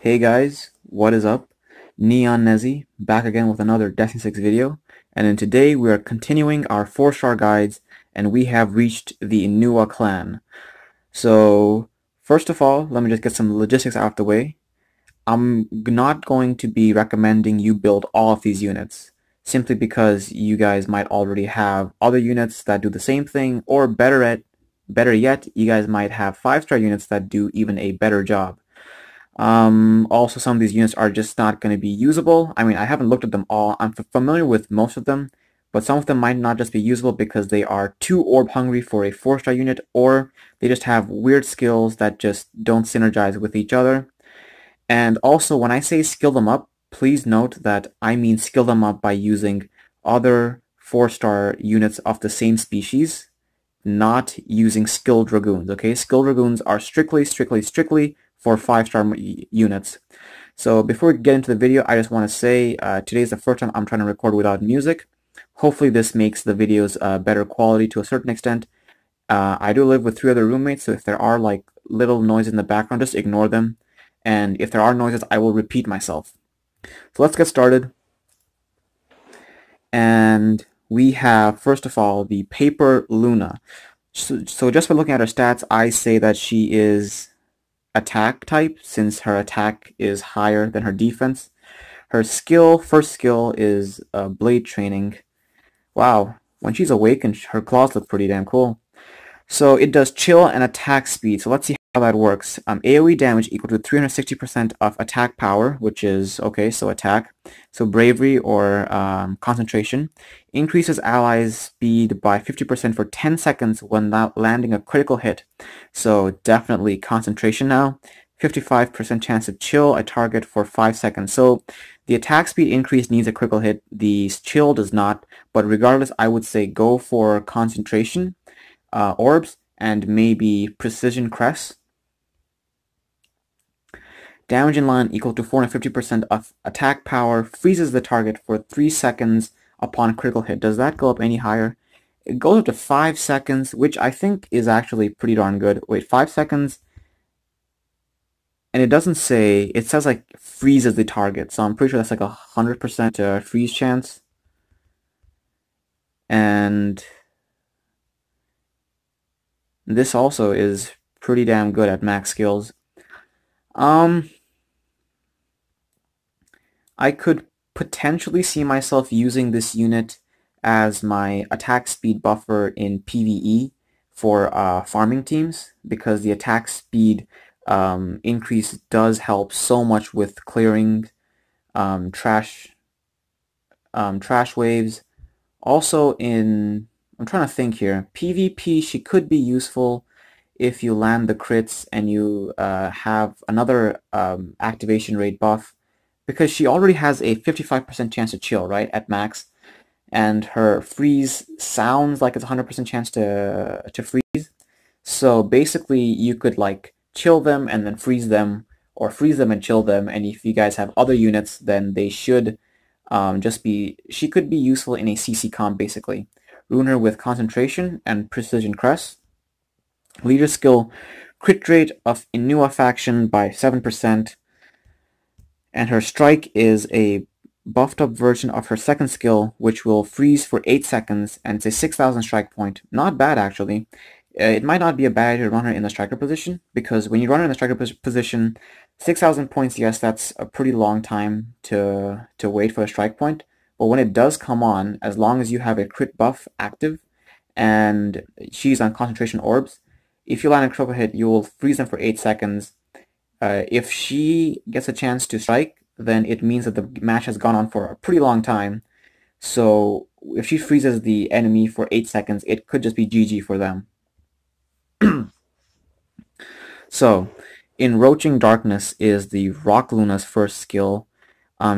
Hey guys, what is up? Neon Nezzy back again with another Destiny 6 video, and then today we are continuing our 4-star guides, and we have reached the Inua clan. So first of all, let me just get some logistics out of the way. I'm not going to be recommending you build all of these units, simply because you guys might already have other units that do the same thing, or better yet, you guys might have 5-star units that do even a better job. Also, some of these units are just not going to be usable. I mean, I haven't looked at them all. I'm familiar with most of them, but some of them might not just be usable because they are too orb hungry for a 4-star unit, or they just have weird skills that just don't synergize with each other. And also, when I say skill them up, please note that I mean skill them up by using other 4-star units of the same species, not using skilled dragoons, okay? Skilled dragoons are strictly for 5-star units. So before we get into the video, I just want to say today is the first time I'm trying to record without music. Hopefully this makes the videos better quality to a certain extent. I do live with 3 other roommates, so if there are like little noises in the background, just ignore them. And if there are noises, I will repeat myself. So let's get started. And we have, first of all, the Paper Luna. So just by looking at her stats, I say that she is attack type, since her attack is higher than her defense. Her first skill is blade training. Wow, when she's awakened, her claws look pretty damn cool. So it does chill and attack speed. So let's see how that works. AoE damage equal to 360% of attack power, which is, okay, so attack. So bravery or concentration. Increases allies' speed by 50% for 10 seconds when landing a critical hit. So definitely concentration now. 55% chance to chill a target for 5 seconds. So the attack speed increase needs a critical hit. The chill does not. But regardless, I would say go for concentration. Orbs, and maybe Precision Crest. Damage in line equal to 450% of attack power, freezes the target for 3 seconds upon critical hit. Does that go up any higher? It goes up to 5 seconds, which I think is actually pretty darn good. Wait, 5 seconds? And it doesn't say, it says like freezes the target, so I'm pretty sure that's like 100% freeze chance. And this also is pretty damn good at max skills. I could potentially see myself using this unit as my attack speed buffer in PvE for farming teams, because the attack speed increase does help so much with clearing trash waves. Also I'm trying to think here. PvP, she could be useful if you land the crits and you have another activation rate buff, because she already has a 55% chance to chill, right, at max, and her freeze sounds like it's 100% chance to freeze. So basically, you could like chill them and then freeze them, or freeze them and chill them, and if you guys have other units, then they should she could be useful in a CC comp, basically. Ruin her with concentration and precision crest. Leader skill, crit rate of Inua faction by 7%, and her strike is a buffed up version of her second skill, which will freeze for 8 seconds, and it's a 6,000 strike point. Not bad, actually. It might not be a bad idea to run her in the striker position, because when you run her in the striker position, 6,000 points, yes, that's a pretty long time to wait for a strike point, but when it does come on, as long as you have a crit buff active, and she's on concentration orbs, if you land a critical hit, you will freeze them for 8 seconds. If she gets a chance to strike, then it means that the match has gone on for a pretty long time, so if she freezes the enemy for 8 seconds, it could just be GG for them. So, Enroaching Darkness is the Rock Luna's first skill.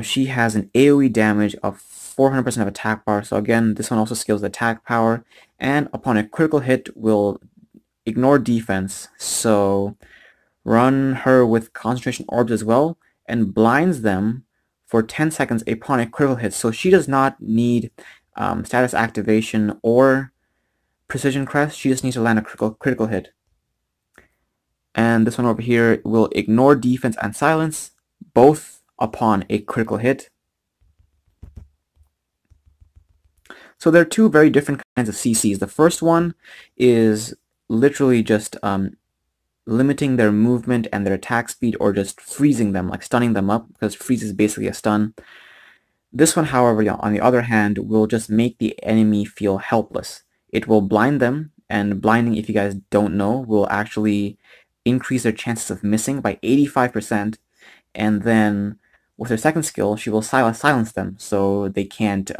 She has an AoE damage of 400% of attack power, so again, this one also scales attack power, and upon a critical hit will ignore defense, so run her with concentration orbs as well, and blinds them for 10 seconds upon a critical hit, so she does not need status activation or precision crest, she just needs to land a critical hit. And this one over here will ignore defense and silence, both upon a critical hit. So there are two very different kinds of CCs. The first one is literally just limiting their movement and their attack speed, or just freezing them, like stunning them up, because freeze is basically a stun. This one, however, on the other hand, will just make the enemy feel helpless. It will blind them, and blinding, if you guys don't know, will actually increase their chances of missing by 85%, and then with her second skill, she will silence them, so they can't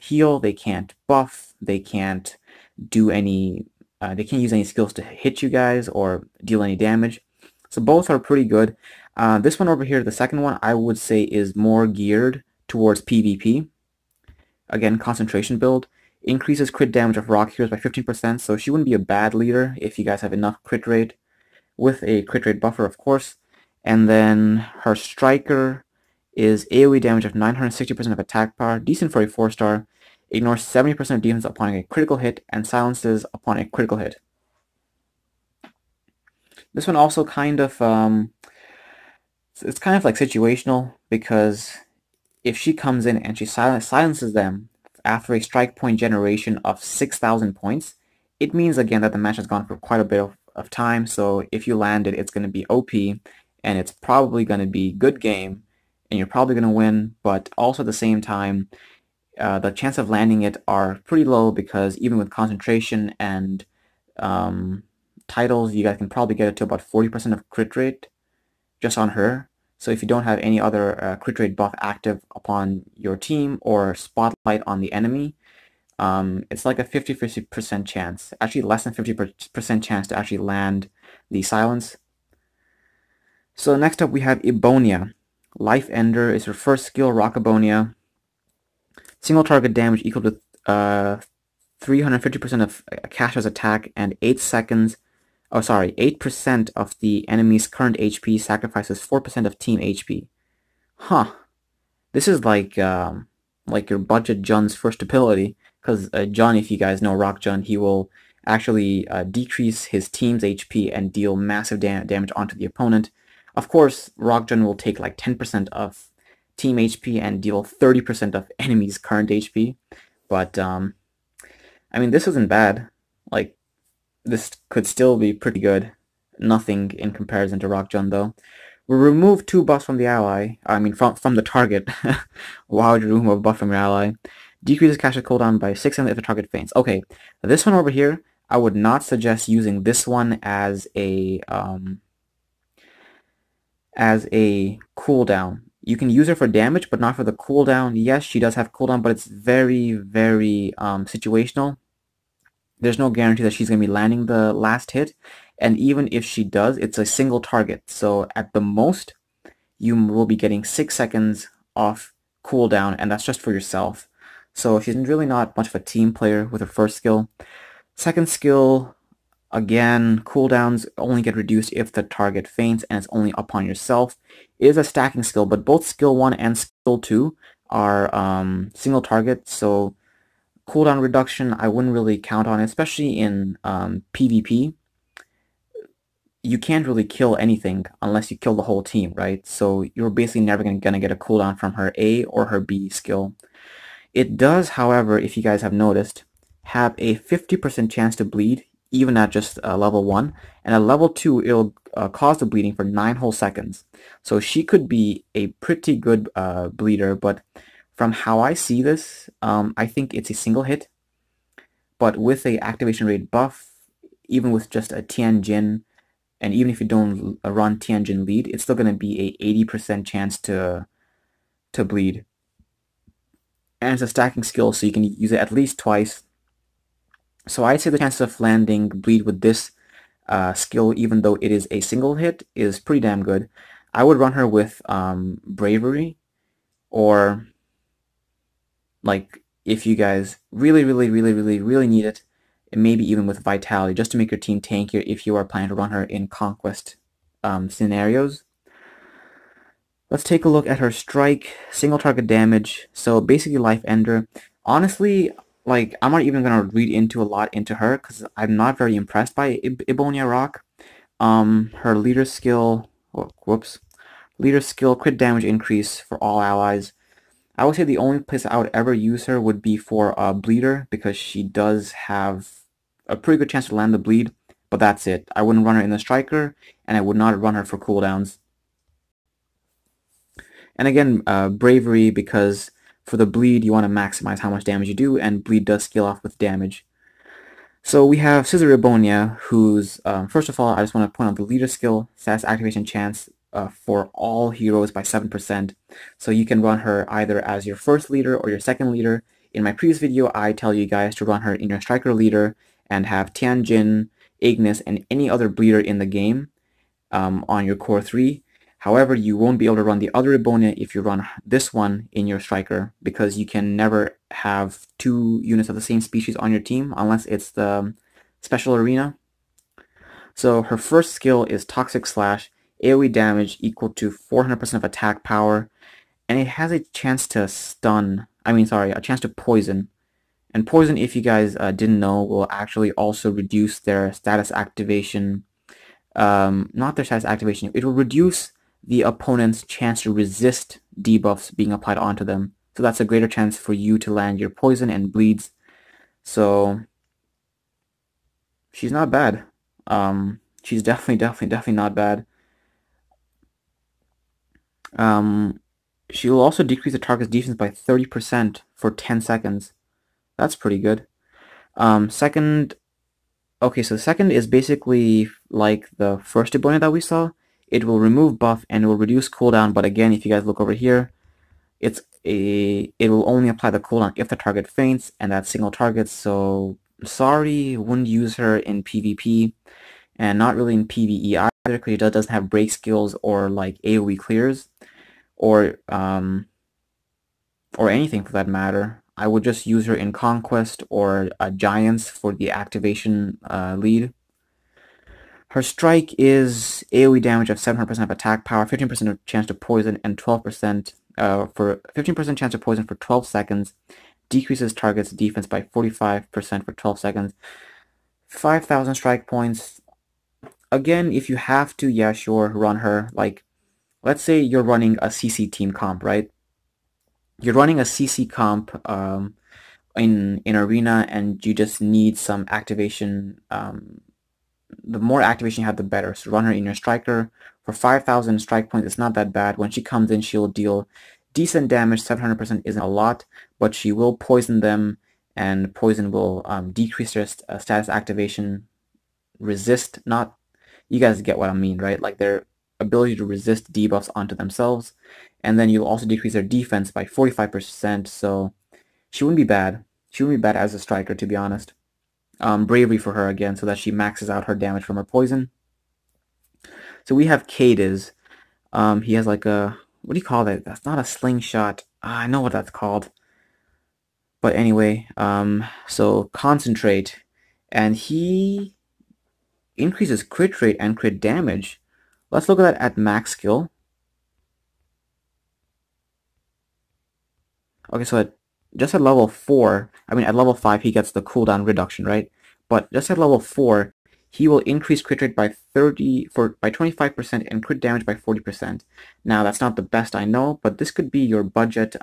heal, they can't buff, they can't do any, they can't use any skills to hit you guys or deal any damage. So both are pretty good. This one over here, the second one, I would say is more geared towards PvP. Again, concentration build. Increases crit damage of rock heroes by 15%, so she wouldn't be a bad leader if you guys have enough crit rate, with a crit rate buffer, of course. And then her striker is AoE damage of 960% of attack power, decent for a 4-star, ignores 70% of defense upon a critical hit, and silences upon a critical hit. This one also kind of, it's kind of like situational, because if she comes in and she silences them after a strike point generation of 6,000 points, it means again that the match has gone for quite a bit of time, so if you land it, it's going to be OP, and it's probably going to be good game, and you're probably going to win, but also at the same time, the chance of landing it are pretty low, because even with concentration and titles, you guys can probably get it to about 40% of crit rate just on her. So if you don't have any other crit rate buff active upon your team or spotlight on the enemy, it's like a 50% chance, actually less than 50% chance to actually land the silence. So next up we have Ebonia. Life Ender is her first skill, Rock Ebonia. Single target damage equal to 350% of caster's attack, and 8% of the enemy's current HP sacrifices 4% of team HP. Huh. This is like your budget Jun's first ability, because Jun, if you guys know Rock Jun, he will actually decrease his team's HP and deal massive damage onto the opponent. Of course, Rock Jun will take like 10% of team HP and deal 30% of enemy's current HP. But, I mean, this isn't bad. Like, this could still be pretty good. Nothing in comparison to Rock Jun, though. We'll remove 2 buffs from the ally. I mean, from the target. Why would you remove a buff from your ally? Decreases caster cooldown by 6% if the target faints. Okay, this one over here, I would not suggest using this one as a cooldown. You can use her for damage, but not for the cooldown. Yes, she does have cooldown, but it's very, very situational. There's no guarantee that she's going to be landing the last hit, and even if she does, it's a single target. So at the most, you will be getting 6 seconds off cooldown, and that's just for yourself. So she's really not much of a team player with her first skill. Second skill, again, cooldowns only get reduced if the target faints, and it's only upon yourself. It is a stacking skill, but both skill 1 and skill 2 are single target, so cooldown reduction I wouldn't really count on, especially in PvP. You can't really kill anything unless you kill the whole team, right? So you're basically never going to get a cooldown from her A or her B skill. It does, however, if you guys have noticed, have a 50% chance to bleed, even at just level 1, and at level 2 it'll cause the bleeding for 9 whole seconds. So she could be a pretty good bleeder, but from how I see this, I think it's a single hit, but with a activation rate buff, even with just a Tianjin, and even if you don't run Tianjin lead, it's still going to be a 80% chance to bleed. And it's a stacking skill, so you can use it at least twice. So I'd say the chances of landing bleed with this skill, even though it is a single hit, is pretty damn good. I would run her with Bravery, or like if you guys really need it, and maybe even with Vitality, just to make your team tankier if you are planning to run her in Conquest scenarios. Let's take a look at her strike, single target damage, so basically Life Ender. Honestly, like, I'm not even going to read into a lot into her, because I'm not very impressed by Ebonia Rock. Her leader skill, Leader skill, crit damage increase for all allies. I would say the only place I would ever use her would be for a bleeder, because she does have a pretty good chance to land the bleed, but that's it. I wouldn't run her in the striker, and I would not run her for cooldowns. And again, bravery, because for the bleed you want to maximize how much damage you do, and bleed does scale off with damage. So we have Scissor Ebonia, who's, first of all, I just want to point out the leader skill, status activation chance for all heroes by 7%. So you can run her either as your first leader or your second leader. In my previous video, I tell you guys to run her in your striker leader and have Tianjin, Ignis, and any other bleeder in the game on your core 3. However, you won't be able to run the other Ebonia if you run this one in your striker, because you can never have 2 units of the same species on your team unless it's the special arena. So her first skill is Toxic Slash, AoE damage equal to 400% of attack power, and it has a chance to stun, a chance to poison. And poison, if you guys didn't know, will actually also reduce their status activation, not their status activation, it will reduce the opponent's chance to resist debuffs being applied onto them. So that's a greater chance for you to land your poison and bleeds. So she's not bad. She's definitely not bad. She will also decrease the target's defense by 30% for 10 seconds. That's pretty good. Second is basically like the first Ebonia that we saw. It will remove buff and it will reduce cooldown, but again, if you guys look over here, it will only apply the cooldown if the target faints, and that's single target, so sorry, wouldn't use her in PvP, and not really in PvE either, because she doesn't have break skills or like AoE clears, or anything for that matter. I would just use her in Conquest or Giants for the activation lead. Her strike is AoE damage of 700% of attack power, 15% of chance to poison, and 12% for 15% chance to poison for 12 seconds. Decreases target's defense by 45% for 12 seconds. 5,000 strike points. Again, if you have to, yeah, sure, run her. Like, let's say you're running a CC team comp, right? You're running a CC comp in Arena, and you just need some activation. The more activation you have, the better. So run her in your striker. For 5,000 strike points, it's not that bad. When she comes in, she'll deal decent damage. 700% isn't a lot, but she will poison them, and poison will decrease their status activation. Resist, not... You guys get what I mean, right? Like their ability to resist debuffs onto themselves. And then you'll also decrease their defense by 45%, so she wouldn't be bad. She wouldn't be bad as a striker, to be honest. Bravery for her again, so that she maxes out her damage from her poison. So we have Cadiz. He has like a... What do you call that? That's not a slingshot. I know what that's called. But anyway, so Concentrate. And he increases crit rate and crit damage. Let's look at that at max skill. Okay, so just at level 4, at level 5 he gets the cooldown reduction, right? But just at level 4, he will increase crit rate by 25% and crit damage by 40%. Now, that's not the best, I know, but this could be your budget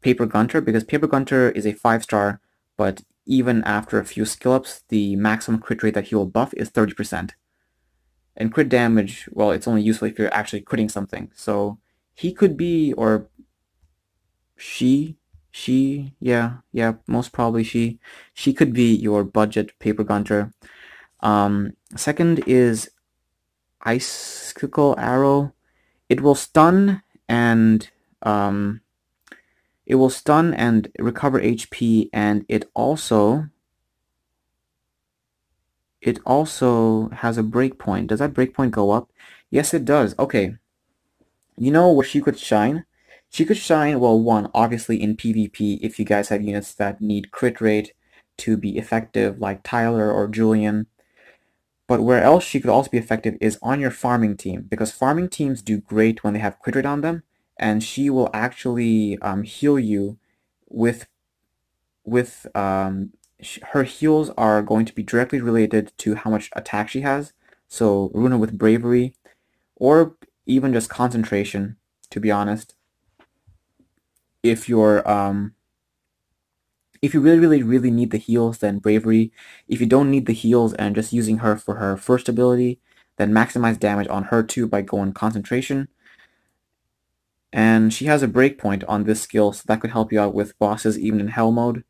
Paper Gunter, because Paper Gunter is a 5-star, but even after a few skill ups, the maximum crit rate that he will buff is 30%. And crit damage, well, it's only useful if you're actually critting something. So he could be, or yeah, most probably she could be your budget Paper Gunter. Second is Icicle Arrow. It will stun and recover HP, and it also has a breakpoint. Does that breakpoint go up? Yes, it does. Okay. You know where she could shine? She could shine, well, one, obviously in PvP, if you guys have units that need crit rate to be effective, like Tyler or Julian. But where else she could also be effective is on your farming team, because farming teams do great when they have crit rate on them, and she will actually heal you with her heals are going to be directly related to how much attack she has. So Runa with Bravery, or even just concentration, to be honest. If you're if you really need the heals, then bravery. If you don't need the heals and just using her for her first ability, then maximize damage on her too by going concentration. And she has a breakpoint on this skill, so that could help you out with bosses even in hell mode.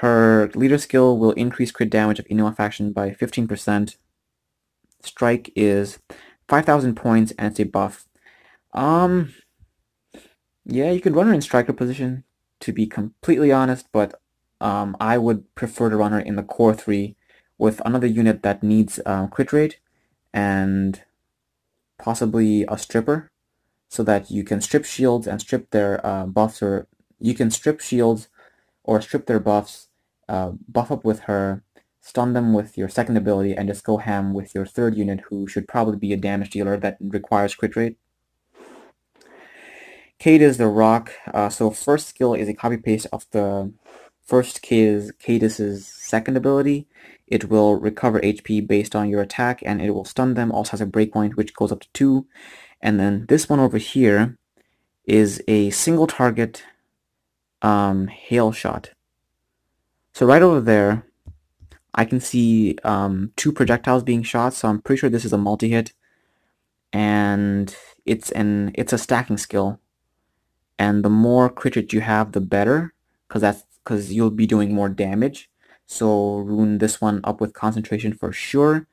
Her leader skill will increase crit damage of Inua faction by 15%. Strike is 5,000 points and it's a buff. Yeah, you could run her in striker position, to be completely honest, but I would prefer to run her in the core 3 with another unit that needs crit rate and possibly a stripper, so that you can strip shields and strip their buffs, or you can strip shields or strip their buffs, buff up with her, stun them with your second ability, and just go ham with your third unit, who should probably be a damage dealer that requires crit rate. Cadiz the Rock. So first skill is a copy-paste of the first Cadiz's second ability. It will recover HP based on your attack, and it will stun them. Also has a breakpoint, which goes up to 2. And then this one over here is a single target hail shot. So right over there, I can see 2 projectiles being shot, so I'm pretty sure this is a multi-hit. And it's a stacking skill. And the more crit rate you have, the better, because you'll be doing more damage. So rune this one up with concentration for sure,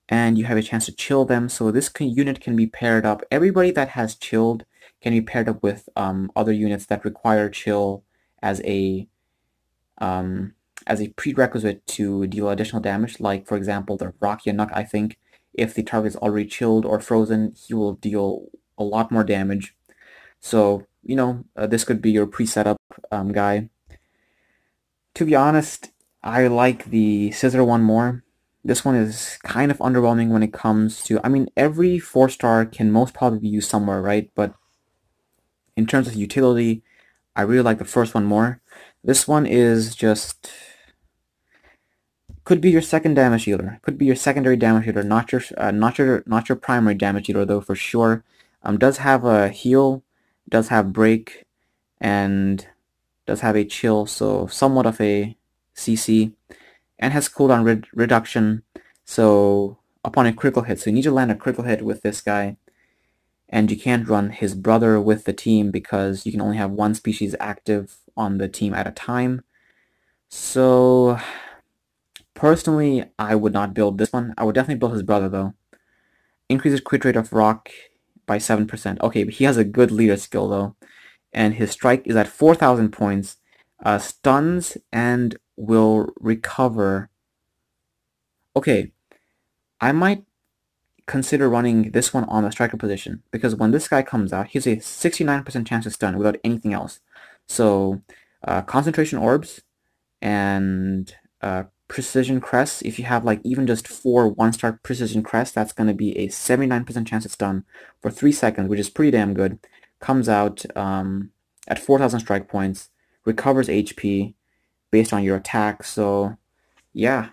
and you have a chance to chill them. So this unit can be paired up. Everybody that has chilled can be paired up with other units that require chill as a prerequisite to deal additional damage. Like for example, the Rock Yanuk. I think if the target is already chilled or frozen, he will deal a lot more damage. So, you know, this could be your pre-setup guy. To be honest, I like the Scissor one more. This one is kind of underwhelming when it comes to, I mean, every 4-star can most probably be used somewhere, right? But in terms of utility, I really like the first one more. This one is just, could be your second damage dealer. Could be your secondary damage dealer, not your primary damage dealer though, for sure. Does have a heal, does have break, and does have a chill, so somewhat of a CC, and has cooldown reduction, so upon a critical hit. So you need to land a critical hit with this guy, and you can't run his brother with the team because you can only have one species active on the team at a time. So personally, I would not build this one. I would definitely build his brother though. Increases crit rate of Rock by 7%. Okay, but he has a good leader skill though, and his strike is at 4,000 points, stuns and will recover. Okay, I might consider running this one on the striker position, because when this guy comes out, he has a 69% chance to stun without anything else. So concentration orbs and precision crests. If you have like even just 4 1-star precision crests, that's going to be a 79% chance to stun for 3 seconds, which is pretty damn good. Comes out at 4,000 strike points, recovers HP based on your attack. So yeah,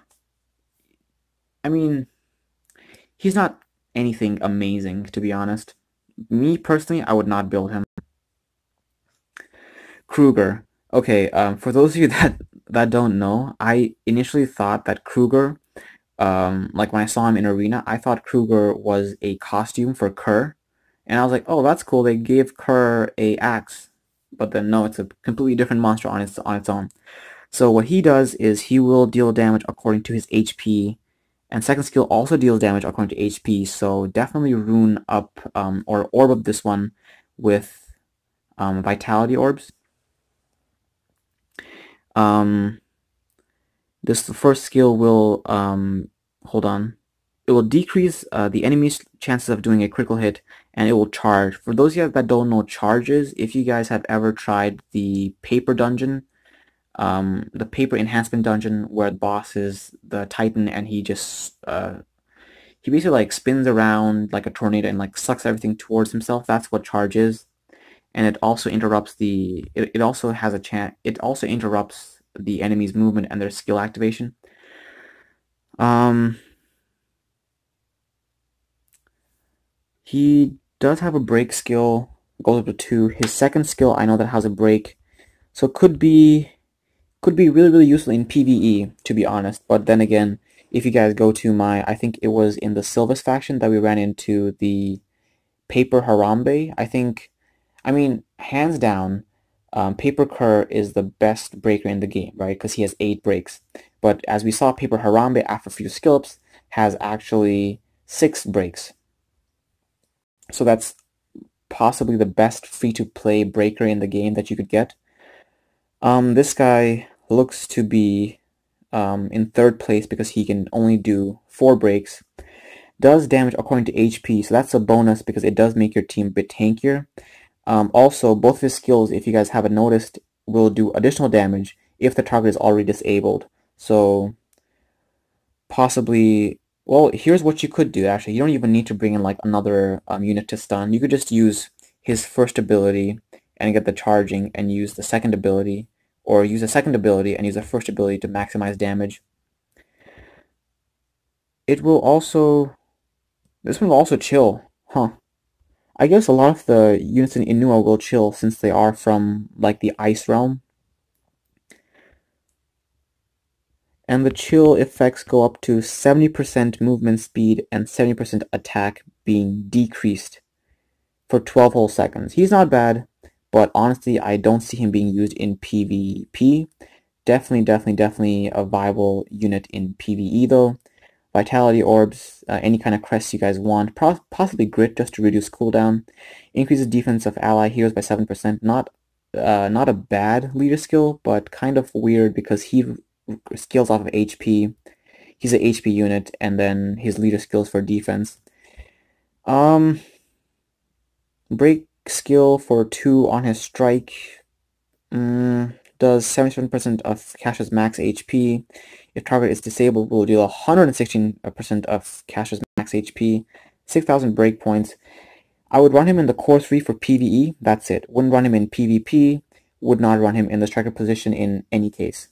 I mean, he's not anything amazing, to be honest. Me personally, I would not build him. Kruger. Okay, for those of you that don't know, I initially thought that Kruger, like when I saw him in Arena, I thought Kruger was a costume for Kerr, and I was like, oh, that's cool. They gave Kerr a axe, but then no, it's a completely different monster on its own. So what he does is he will deal damage according to his HP, and second skill also deals damage according to HP. So definitely rune up or orb up this one with vitality orbs. This first skill will hold on. It will decrease the enemy's chances of doing a critical hit, and it will charge. For those of you that don't know charges, if you guys have ever tried the paper dungeon, the paper enhancement dungeon, where the boss is the Titan, and he just he basically like spins around like a tornado and like sucks everything towards himself. That's what charge is, and it also interrupts the. It also has a chance. It also interrupts the enemy's movement and their skill activation. He does have a break skill, goes up to 2. His second skill I know that has a break, so could be really useful in PvE, to be honest. But then again, if you guys go to I think it was in the Sylvis faction that we ran into the Paper Harambe. I mean, hands down, Paper Kerr is the best breaker in the game, right? Because he has 8 breaks. But as we saw, Paper Harambe, after a few skill-ups, has actually 6 breaks. So that's possibly the best free-to-play breaker in the game that you could get. This guy looks to be in 3rd place because he can only do 4 breaks. Does damage according to HP, so that's a bonus because it does make your team a bit tankier. Also, both of his skills, if you guys haven't noticed, will do additional damage if the target is already disabled. So, possibly, well, here's what you could do, actually. You don't even need to bring in, like, another unit to stun. You could just use his first ability and get the charging and use the second ability, or use the second ability and use the first ability to maximize damage. It will also... This one will also chill. Huh. I guess a lot of the units in Inua will chill since they are from, like, the Ice Realm. And the chill effects go up to 70% movement speed and 70% attack being decreased for 12 whole seconds. He's not bad, but honestly, I don't see him being used in PvP. Definitely a viable unit in PvE, though. Vitality orbs, any kind of crests you guys want, possibly grit just to reduce cooldown. Increases defense of ally heroes by 7%. Not a bad leader skill, but kind of weird because he skills off of HP. He's an HP unit, and then his leader skills for defense. Break skill for 2 on his strike. Does 77% of Cash's max HP. If target is disabled, will deal 116% of Cash's max HP, 6,000 breakpoints. I would run him in the core 3 for PvE, that's it. Wouldn't run him in PvP, would not run him in the striker position in any case.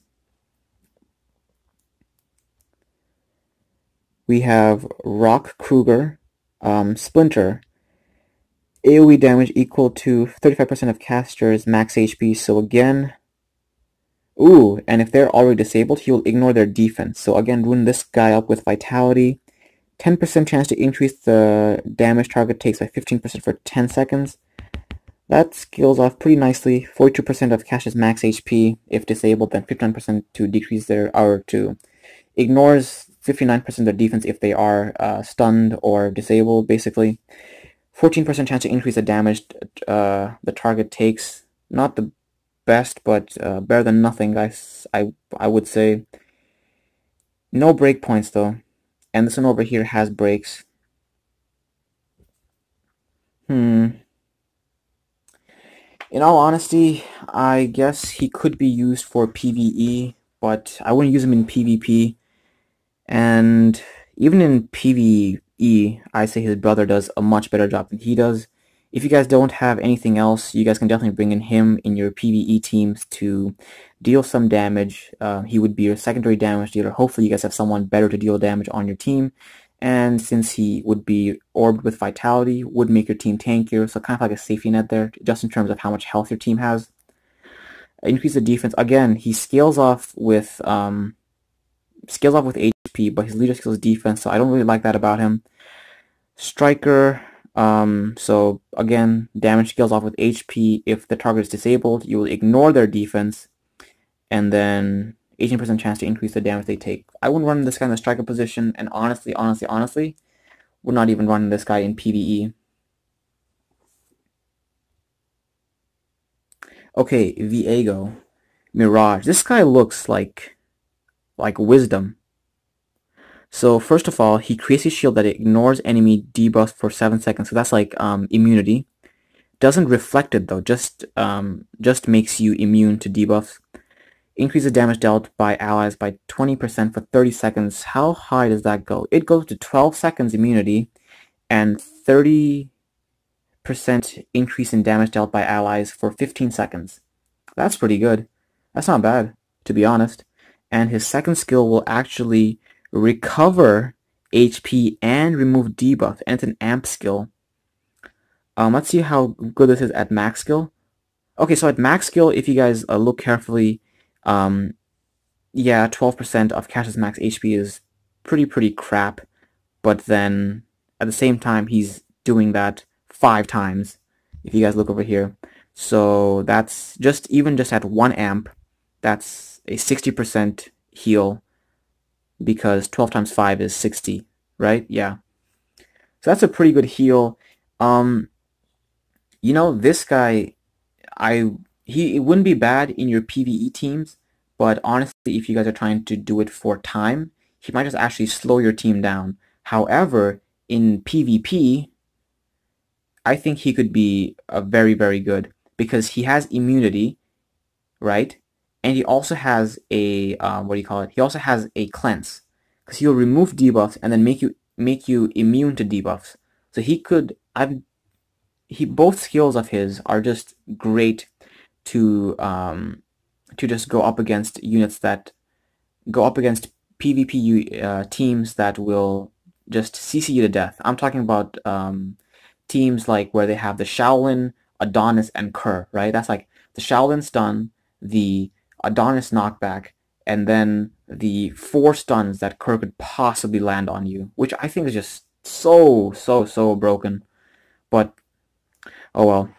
We have Rock Kruger, Splinter. AoE damage equal to 35% of caster's max HP, so again... Ooh, and if they're already disabled, he will ignore their defense. So again, rune this guy up with Vitality. 10% chance to increase the damage target takes by 15% for 10 seconds. That scales off pretty nicely. 42% of Cash's max HP if disabled, then 59% to decrease their... or to... ignores 59% of their defense if they are stunned or disabled, basically. 14% chance to increase the damage the target takes. Not the best, but better than nothing, guys. I would say. No breakpoints though, and this one over here has breaks. In all honesty, I guess he could be used for PvE, but I wouldn't use him in PvP. And even in PvE, I say his brother does a much better job than he does. If you guys don't have anything else, you guys can definitely bring in him in your PvE teams to deal some damage. He would be your secondary damage dealer. Hopefully you guys have someone better to deal damage on your team. And since he would be orbed with Vitality, would make your team tankier, so kind of like a safety net there, just in terms of how much health your team has. Increase the defense. Again, he scales off with HP, but his leader skills defense, so I don't really like that about him. Striker, so again, damage scales off with HP. If the target is disabled, you will ignore their defense, and then 18% chance to increase the damage they take. I wouldn't run this guy in the striker position, and honestly, would not even run this guy in PvE. Okay, Viego. Mirage. This guy looks like wisdom. So first of all, he creates a shield that ignores enemy debuffs for 7 seconds. So that's like immunity. Doesn't reflect it though, just makes you immune to debuffs. Increases damage dealt by allies by 20% for 30 seconds. How high does that go? It goes to 12 seconds immunity and 30% increase in damage dealt by allies for 15 seconds. That's pretty good. That's not bad, to be honest. And his second skill will actually recover HP and remove debuff, and it's an amp skill. Let's see how good this is at max skill. Okay, so at max skill, if you guys look carefully, um, yeah, 12% of Cash's max HP is pretty crap, but then at the same time, he's doing that 5 times, if you guys look over here. So that's even just at 1 amp, that's a 60% heal, because 12 times 5 is 60, right? Yeah. So that's a pretty good heal. You know, this guy, it wouldn't be bad in your PvE teams, but honestly, if you guys are trying to do it for time, he might just actually slow your team down. However, in PvP, I think he could be very good because he has immunity, right? And he also has a what do you call it? He also has a cleanse because he'll remove debuffs and then make you immune to debuffs. So he could. Both skills of his are just great to just go up against units that go up against PvP teams that will just CC you to death. I'm talking about teams like where they have the Shaolin, Adonis, and Kerr, right? That's like the Shaolin stun, the Adonis knockback, and then the 4 stuns that Kerr could possibly land on you, which I think is just so broken. But oh well.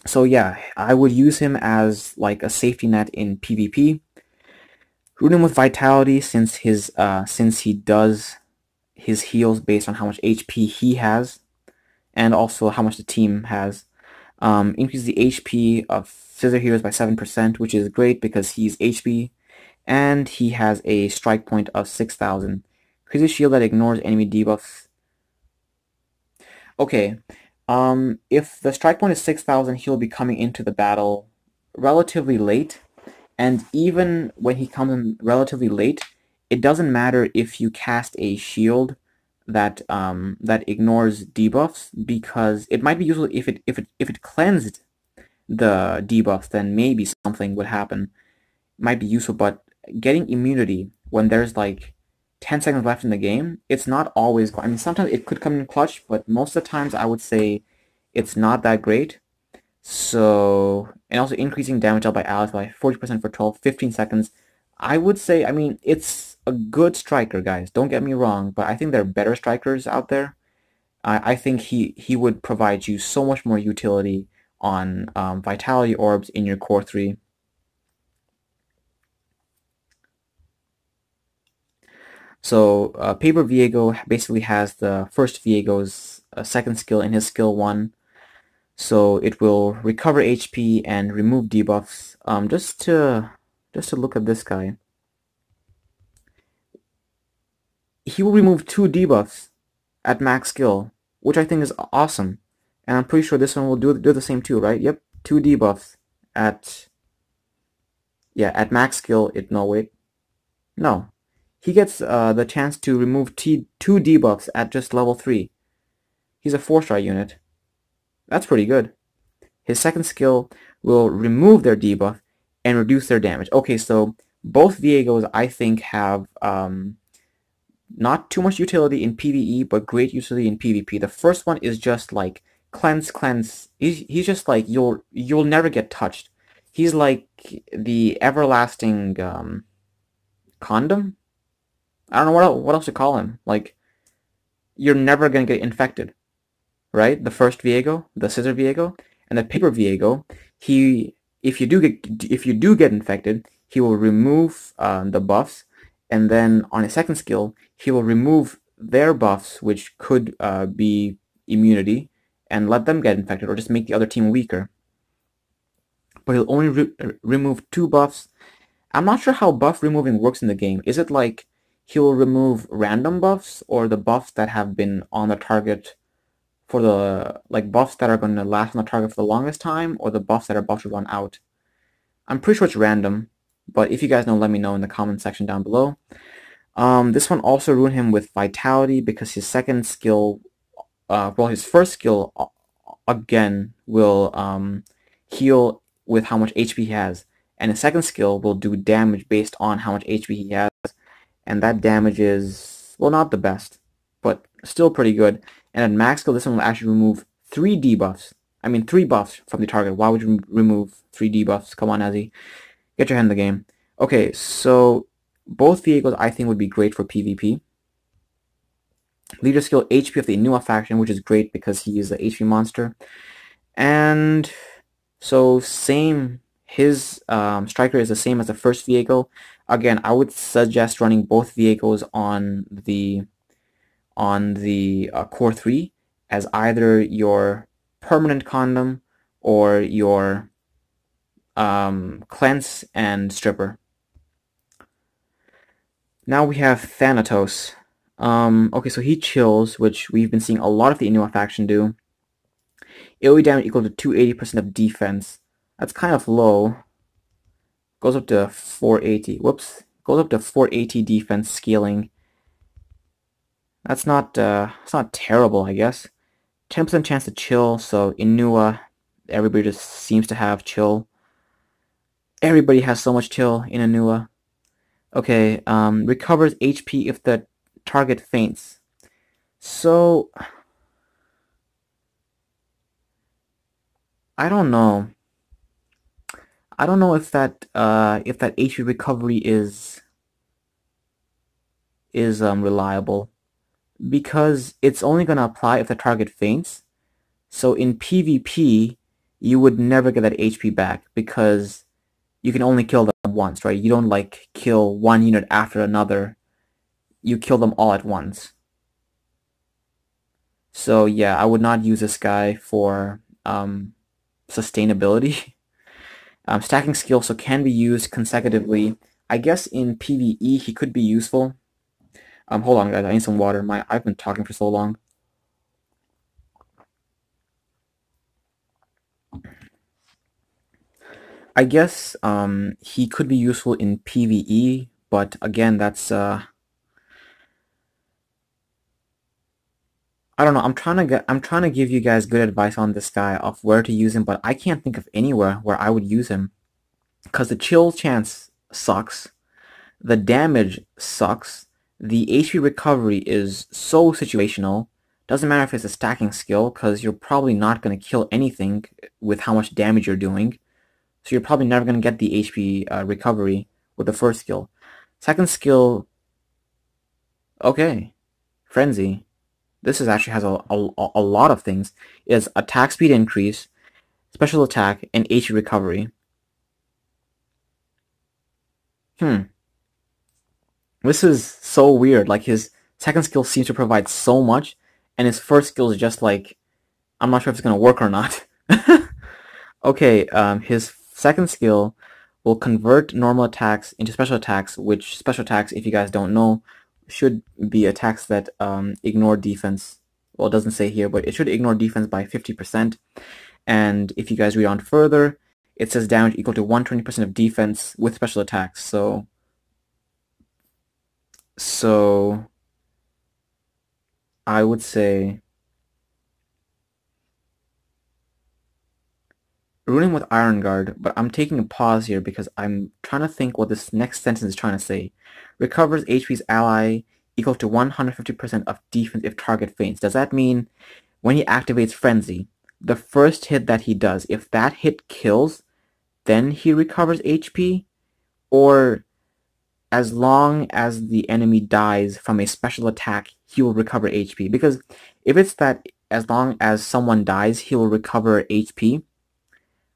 So yeah, I would use him as like a safety net in PvP. Root him with Vitality since he does his heals based on how much HP he has, and also how much the team has. Increase the HP of Scissor Heroes by 7%, which is great because he's HP, and he has a strike point of 6,000. Increase the shield that ignores enemy debuffs. Okay, if the strike point is 6,000, he'll be coming into the battle relatively late, and even when he comes in relatively late, it doesn't matter if you cast a shield that that ignores debuffs, because it might be useful if it cleansed the debuffs, then maybe something would happen. Might be useful, but getting immunity when there's like 10 seconds left in the game, it's not always. I mean, sometimes it could come in clutch, but most of the times I would say it's not that great. So, and also increasing damage dealt by allies by 40% for 15 seconds. I would say, I mean, it's a good striker, guys. Don't get me wrong, but I think there are better strikers out there. I think he would provide you so much more utility on Vitality Orbs in your Core 3. So Paper Viego basically has the first Viego's second skill in his skill 1. So it will recover HP and remove debuffs. Just to look at this guy, he will remove 2 debuffs at max skill, which I think is awesome. And I'm pretty sure this one will do the same too, right? Yep, 2 debuffs at max skill. No, he gets the chance to remove 2 debuffs at just level 3. He's a 4-star unit. That's pretty good. His second skill will remove their debuff and reduce their damage. Okay, so both Viegos I think have not too much utility in PvE, but great utility in PvP. The first one is just like cleanse. He's just like you'll never get touched. He's like the everlasting condom. I don't know what else to call him. Like, you're never gonna get infected, right? The first Viego, the Scissor Viego, and the Paper Viego. If you do get infected, he will remove the buffs, and then on his second skill, he will remove their buffs, which could be immunity, and let them get infected, or just make the other team weaker. But he'll only remove 2 buffs. I'm not sure how buff removing works in the game. Is it like he'll remove random buffs, or the buffs that have been on the target for the, like, buffs that are going to last on the target for the longest time, or the buffs that are about to run out? I'm pretty sure it's random, but if you guys know, let me know in the comment section down below. This one also ruined him with Vitality, because his second skill, his first skill, again, will heal with how much HP he has, and his second skill will do damage based on how much HP he has, and that damage is, well, not the best, but still pretty good. And at max skill, this one will actually remove 3 debuffs. I mean 3 buffs from the target. Why would you remove 3 debuffs? Come on, Azzy. Get your head in the game. Okay, so both Viegos I think would be great for PvP. Leader skill HP of the Inua faction, which is great because he is the HP monster. And so same, his striker is the same as the first Viego. Again, I would suggest running both Viegos on the core 3 as either your permanent condom or your cleanse and stripper. Now we have Thanatos. Okay, so he chills, which we've been seeing a lot of the Inua faction do. AoE damage equal to 280% of defense. That's kind of low. Goes up to 480. Whoops. Goes up to 480 defense scaling. That's not it's not terrible, I guess. 10% chance to chill, so Inua, everybody just seems to have chill. Everybody has so much chill in Inua. Okay, recovers HP if the target faints. So I don't know. I don't know if that HP recovery is reliable, because it's only gonna apply if the target faints. So in PvP, you would never get that HP back because you can only kill them once, right? You don't like kill one unit after another. You kill them all at once. So yeah, I would not use this guy for sustainability. Stacking skill, so can be used consecutively. I guess in PvE he could be useful. Hold on guys, I need some water. I've been talking for so long. I guess he could be useful in PvE, but again, that's I don't know. I'm trying to give you guys good advice on this guy of where to use him, but I can't think of anywhere where I would use him, because the chill chance sucks, the damage sucks, the HP recovery is so situational. Doesn't matter if it's a stacking skill, because you're probably not going to kill anything with how much damage you're doing. So you're probably never going to get the HP recovery with the first skill. Second skill, okay, Frenzy. This actually has a lot of things. It has attack speed increase, special attack, and HP recovery. This is so weird. Like, his second skill seems to provide so much, and his first skill is just like, I'm not sure if it's going to work or not. Okay, his second skill will convert normal attacks into special attacks, which special attacks, if you guys don't know, should be attacks that ignore defense. Well, it doesn't say here, but it should ignore defense by 50%. And if you guys read on further, it says damage equal to 120% of defense with special attacks. So I would say ruling with Iron Guard, but I'm taking a pause here because I'm trying to think what this next sentence is trying to say. Recovers HP's ally equal to 150% of defense if target faints. Does that mean when he activates Frenzy, the first hit that he does, if that hit kills, then he recovers HP? Or as long as the enemy dies from a special attack, he will recover HP? Because if it's that as long as someone dies, he will recover HP,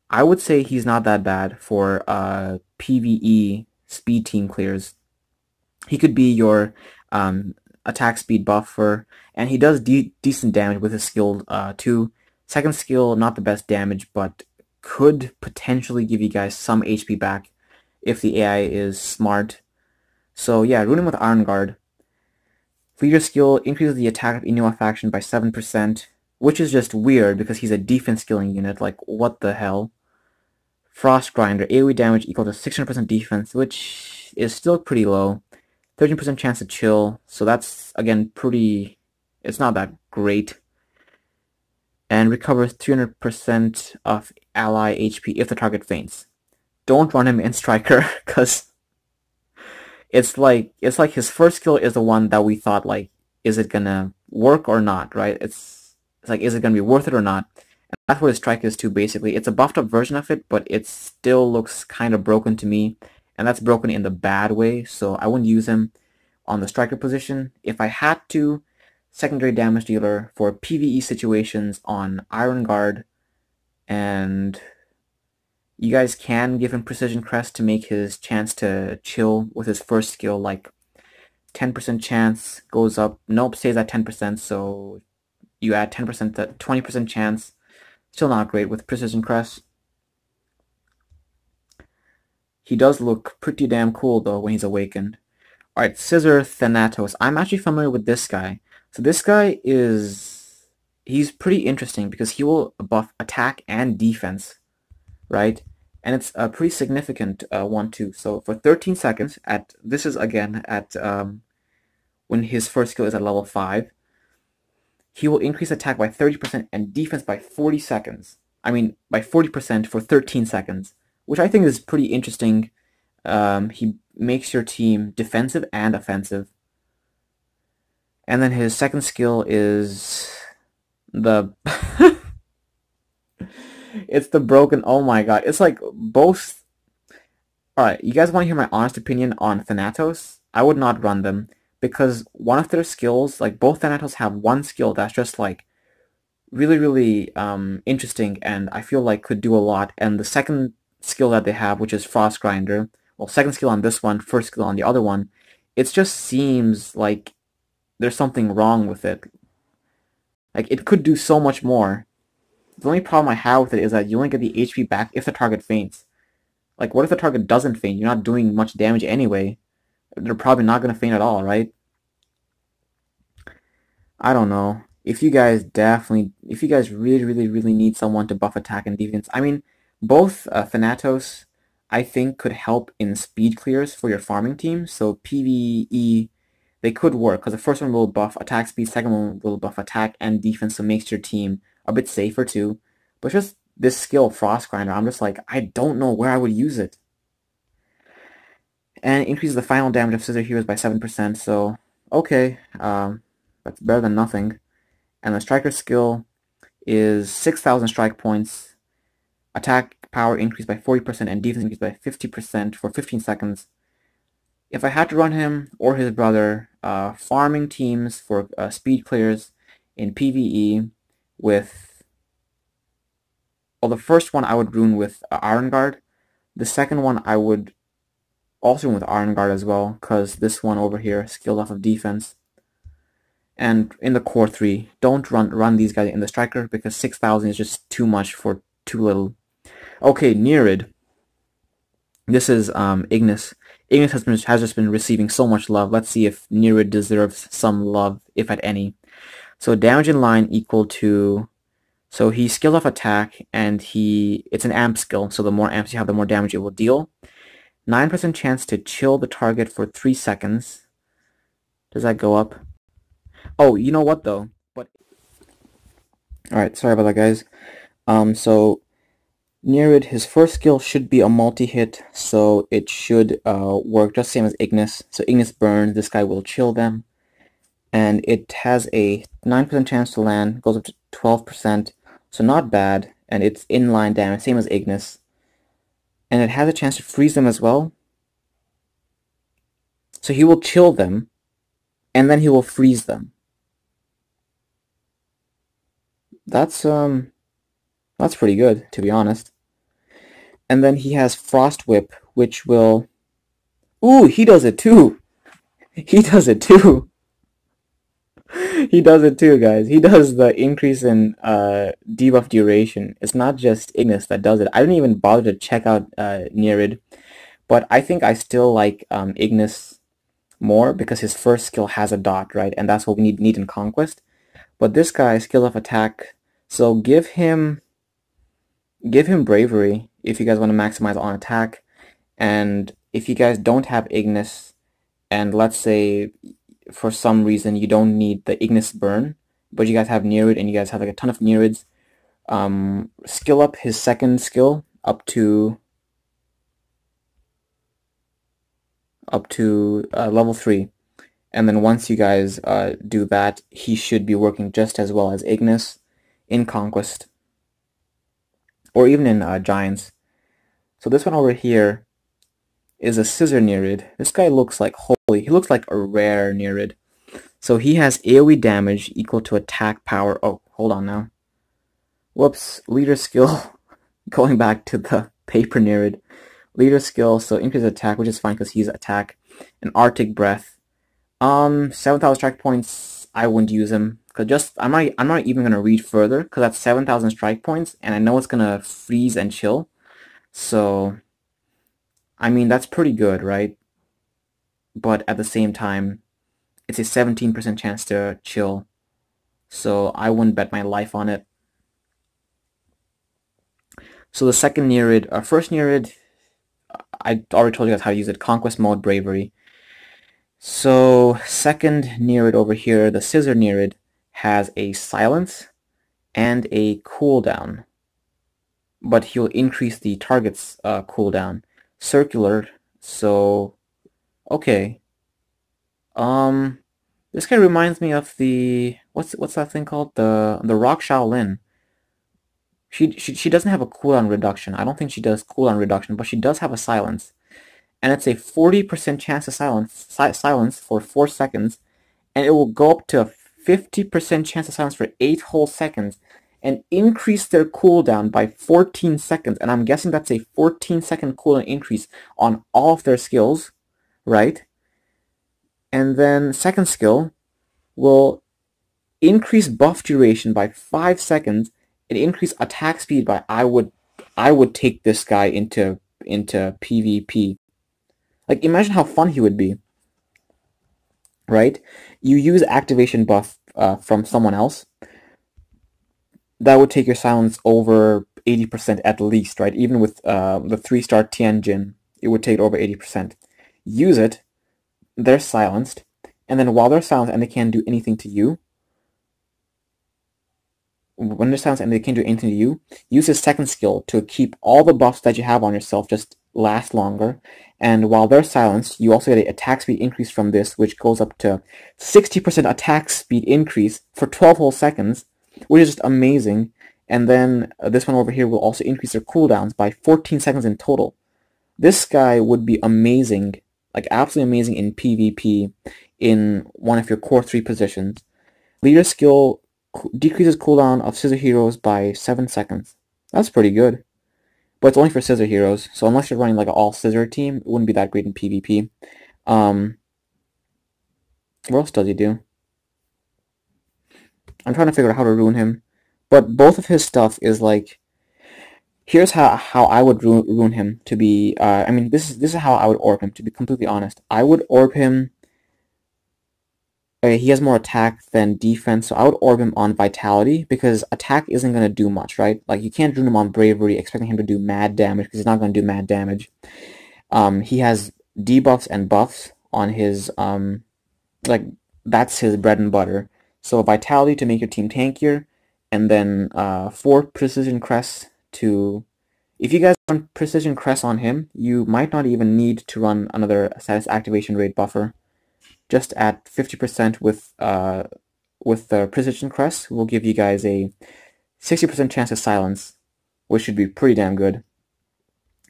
I would say he's not that bad for PvE speed team clears. He could be your attack speed buffer, and he does decent damage with his skill too. Second skill, not the best damage, but could potentially give you guys some HP back if the AI is smart. So yeah, ruling with Iron Guard. Leader skill increases the attack of Inua faction by 7%, which is just weird because he's a defense skilling unit. Like, what the hell? Frost Grinder, AoE damage equal to 600% defense, which is still pretty low. 13% chance to chill, so that's, again, pretty... it's not that great. And recovers 300% of ally HP if the target faints. Don't run him in Striker, because it's like his first skill is the one that we thought, like, is it gonna work or not, right? It's like, is it going to be worth it or not? And that's what his strike is too, basically. It's a buffed up version of it, but it still looks kind of broken to me. And that's broken in the bad way, so I wouldn't use him on the striker position. If I had to, secondary damage dealer for PvE situations on Iron Guard, and you guys can give him Precision Crest to make his chance to chill with his first skill, like 10% chance goes up, nope, stays at 10%, so you add 10% to 20% chance. Still not great with Precision Crest. He does look pretty damn cool though when he's awakened. Alright, Scissor Thanatos. I'm actually familiar with this guy. So this guy he's pretty interesting because he will buff attack and defense, right? And it's a pretty significant one too. So for 13 seconds, this is again at when his first skill is at level 5, he will increase attack by 30% and defense by 40 seconds. I mean, by 40% for 13 seconds, which I think is pretty interesting. He makes your team defensive and offensive. And then his second skill is the... it's the broken... Oh my god. It's like both... Alright, you guys want to hear my honest opinion on Thanatos? I would not run them, because one of their skills, like both Thanatos have one skill that's just like really, really interesting and I feel like could do a lot. And the second skill that they have, which is Frost Grinder, well, second skill on this one, first skill on the other one, it just seems like there's something wrong with it. Like, it could do so much more. The only problem I have with it is that you only get the HP back if the target faints. Like, what if the target doesn't faint? You're not doing much damage anyway. They're probably not going to faint at all, right? I don't know. If you guys really, really, really need someone to buff attack and defense, I mean, both Thanatos, I think, could help in speed clears for your farming team. So PvE, they could work, because the first one will buff attack speed, second one will buff attack and defense, so it makes your team a bit safer too. But just this skill, Frost Grinder, I'm just like, I don't know where I would use it. And it increases the final damage of Scissor Heroes by 7%, so okay, that's better than nothing. And the Striker skill is 6,000 strike points, attack power increased by 40% and defense increased by 50% for 15 seconds. If I had to run him or his brother, farming teams for speed clears in PvE with... Well, the first one I would rune with Iron Guard. The second one I would also rune with Iron Guard as well, because this one over here, skilled off of defense. And in the core 3, don't run these guys in the striker, because 6,000 is just too much for too little. Okay, Nereid. This is Ignis. Ignis has just been receiving so much love. Let's see if Nereid deserves some love, if at any. So damage in line equal to... So he skilled off attack, and it's an amp skill, so the more amps you have, the more damage it will deal. 9% chance to chill the target for 3 seconds. Does that go up? Oh, you know what though? But alright, sorry about that, guys. So Nereid, his first skill should be a multi-hit, so it should work just same as Ignis. So Ignis burns, this guy will chill them. And it has a 9% chance to land, goes up to 12%, so not bad, and it's inline damage, same as Ignis. And it has a chance to freeze them as well. So he will chill them, and then he will freeze them. That's pretty good, to be honest. And then he has Frost Whip, which will... Ooh, he does it too! He does it too! He does it too, guys. He does the increase in debuff duration. It's not just Ignis that does it. I didn't even bother to check out Nereid, but I think I still like Ignis more because his first skill has a dot, right? And that's what we need in Conquest. But this guy, skill of attack, so give him Bravery if you guys want to maximize on attack. And if you guys don't have Ignis, and let's say for some reason you don't need the Ignis burn, but you guys have Nereid and you guys have like a ton of Nereids, skill up his second skill up to level 3. And then once you guys do that, he should be working just as well as Ignis. in Conquest, or even in Giants. So this one over here is a Scissor Nereid. This guy looks like, holy, he looks like a rare Nereid. So he has AoE damage equal to attack power. Oh, hold on now. Whoops, leader skill. Going back to the paper Nereid. Leader skill, so increase attack, which is fine because he's attack. And Arctic Breath. 7,000 strike points, I wouldn't use him. Cause I'm not even gonna read further, because that's 7,000 strike points, and I know it's gonna freeze and chill. So, I mean, that's pretty good, right? But at the same time, it's a 17% chance to chill. So I wouldn't bet my life on it. So the second Nereid, first Nereid, I already told you guys how to use it. Conquest mode, Bravery. So second Nereid over here, the Scissor Nereid, has a silence and a cooldown. But he'll increase the target's cooldown. Circular, so okay. This guy reminds me of the what's that thing called? The Rock Shaolin. She doesn't have a cooldown reduction. I don't think she does cooldown reduction, but she does have a silence. And it's a 40% chance to silence for 4 seconds, and it will go up to a 50% chance to silence for 8 whole seconds, and increase their cooldown by 14 seconds. And I'm guessing that's a 14-second cooldown increase on all of their skills, right? And then second skill will increase buff duration by 5 seconds and increase attack speed by I would take this guy into PvP. Like, imagine how fun he would be, right? You use activation buff from someone else. That would take your silence over 80% at least, right? Even with the 3-star Tianjin, it would take it over 80%. Use it, they're silenced, and then while they're silenced and they can't do anything to you, when they're silenced and they can't do anything to you, use his second skill to keep all the buffs that you have on yourself just last longer. And while they're silenced, you also get an attack speed increase from this, which goes up to 60% attack speed increase for 12 whole seconds, which is just amazing. And then this one over here will also increase their cooldowns by 14 seconds in total. This guy would be amazing, like absolutely amazing in PvP in one of your core 3 positions. Leader skill decreases cooldown of Scissor Heroes by 7 seconds. That's pretty good. But it's only for Scissor Heroes, so unless you're running like an all-Scissor team, it wouldn't be that great in PvP. What else does he do? I'm trying to figure out how to ruin him. But both of his stuff is like... Here's how I would ruin him to be... I mean, this is how I would orb him, to be completely honest. I would orb him... he has more attack than defense, so I would orb him on Vitality, because attack isn't going to do much, right? Like, you can't ruin him on Bravery, expecting him to do mad damage, because he's not going to do mad damage. He has debuffs and buffs on his, like, that's his bread and butter. So Vitality to make your team tankier, and then 4 Precision Crests to... If you guys run Precision Crest on him, you might not even need to run another status activation rate buffer. Just at 50% with the Precision Crest will give you guys a 60% chance of silence, which should be pretty damn good.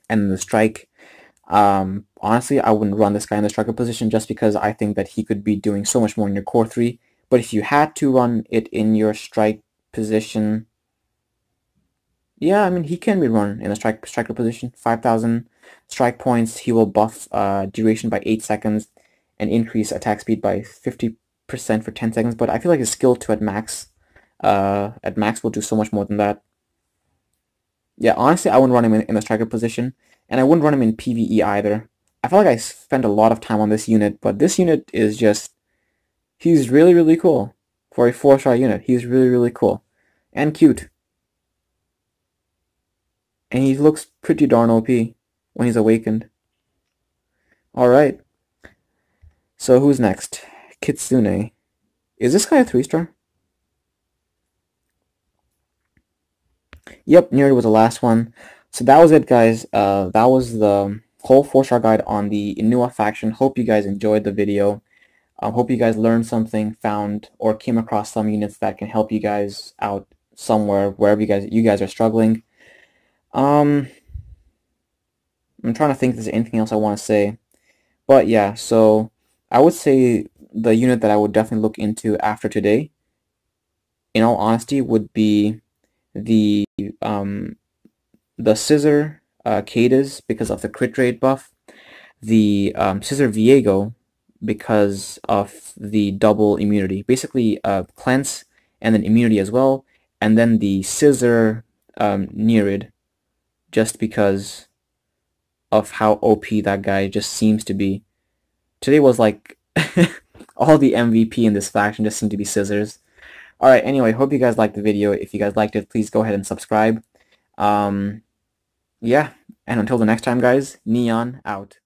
And the strike, honestly, I wouldn't run this guy in the striker position just because I think that he could be doing so much more in your core 3. But if you had to run it in your strike position, yeah, I mean, he can be run in the striker position. 5,000 strike points, he will buff duration by 8 seconds, and increase attack speed by 50% for 10 seconds, but I feel like his skill 2 at max will do so much more than that. Yeah, honestly, I wouldn't run him in the striker position, and I wouldn't run him in PvE either. I feel like I spent a lot of time on this unit, but this unit is just... He's really, really cool. For a 4-star unit, he's really, really cool. And cute. And he looks pretty darn OP when he's awakened. Alright. So who's next? Kitsune. Is this guy a 3-star? Yep, Nereid was the last one. So that was it, guys. That was the whole 4-star guide on the Inua faction. Hope you guys enjoyed the video. Hope you guys learned something, found, or came across some units that can help you guys out somewhere, wherever you guys are struggling. I'm trying to think if there's anything else I want to say. But yeah, so I would say the unit that I would definitely look into after today, in all honesty, would be the um, Scissor Cadiz because of the crit rate buff, the Scissor Viego because of the double immunity, basically cleanse and then immunity as well, and then the Scissor Nereid just because of how OP that guy just seems to be. Today was like all the MVP in this faction just seem to be scissors. Alright, anyway, hope you guys liked the video. If you guys liked it, please go ahead and subscribe. Yeah, and until the next time, guys, Neon out.